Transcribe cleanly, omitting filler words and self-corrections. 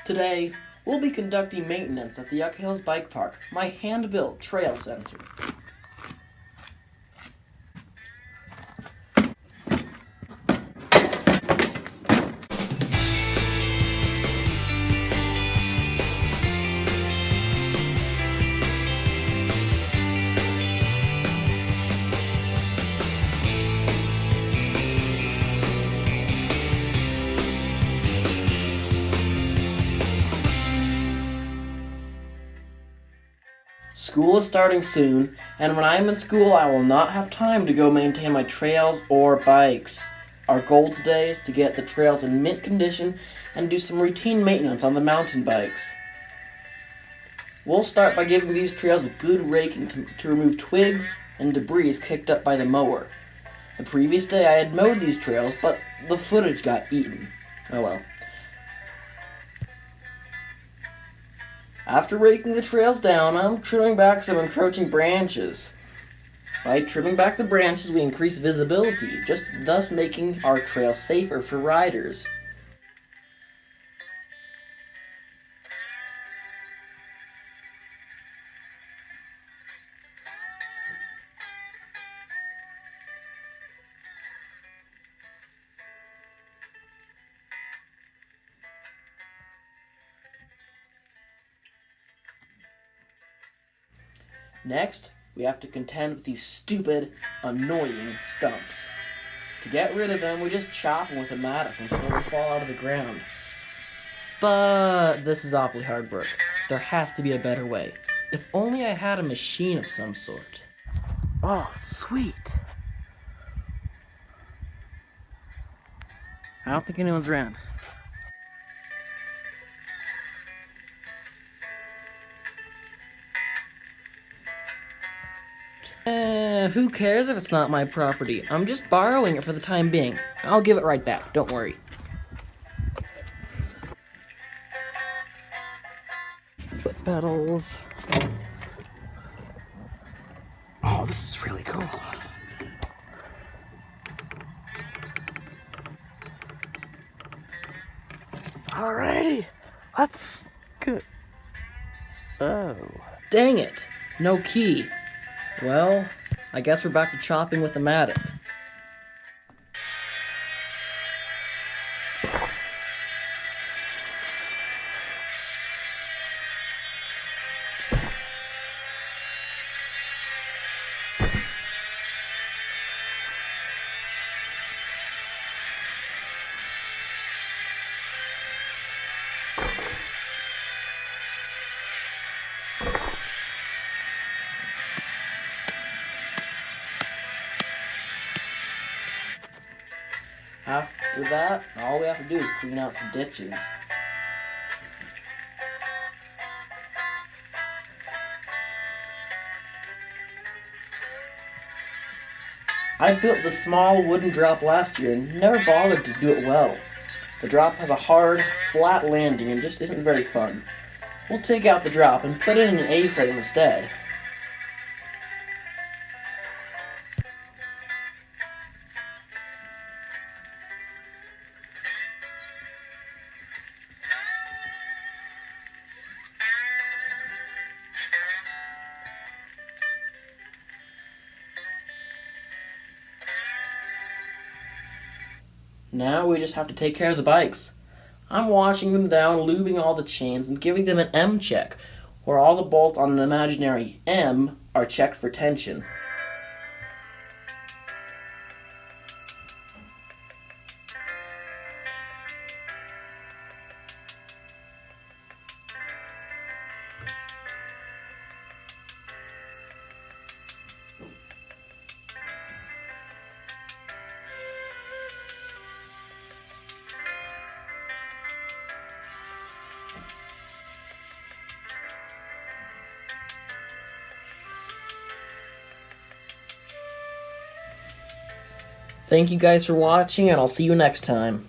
Today, we'll be conducting maintenance at the Yucca Hills Bikepark, my hand-built trail center. School is starting soon, and when I am in school, I will not have time to go maintain my trails or bikes. Our goal today is to get the trails in mint condition and do some routine maintenance on the mountain bikes. We'll start by giving these trails a good raking to remove twigs and debris kicked up by the mower. The previous day I had mowed these trails, but the footage got eaten. Oh well. After raking the trails down, I'm trimming back some encroaching branches. By trimming back the branches, we increase visibility, just thus making our trail safer for riders. Next, we have to contend with these stupid, annoying stumps. To get rid of them, we just chop them with a mattock until they fall out of the ground. But this is awfully hard work. There has to be a better way. If only I had a machine of some sort. Oh, sweet. I don't think anyone's around. Who cares if it's not my property? I'm just borrowing it for the time being. I'll give it right back, don't worry. Foot pedals. Oh, this is really cool. Alrighty, let's go. Oh. Dang it, no key. Well, I guess we're back to chopping with a mattock. After that, all we have to do is clean out some ditches. I built the small wooden drop last year and never bothered to do it well. The drop has a hard, flat landing and just isn't very fun. We'll take out the drop and put it in an A-frame instead. Now we just have to take care of the bikes. I'm washing them down, lubing all the chains, and giving them an M check, where all the bolts on an imaginary M are checked for tension. Thank you guys for watching, and I'll see you next time.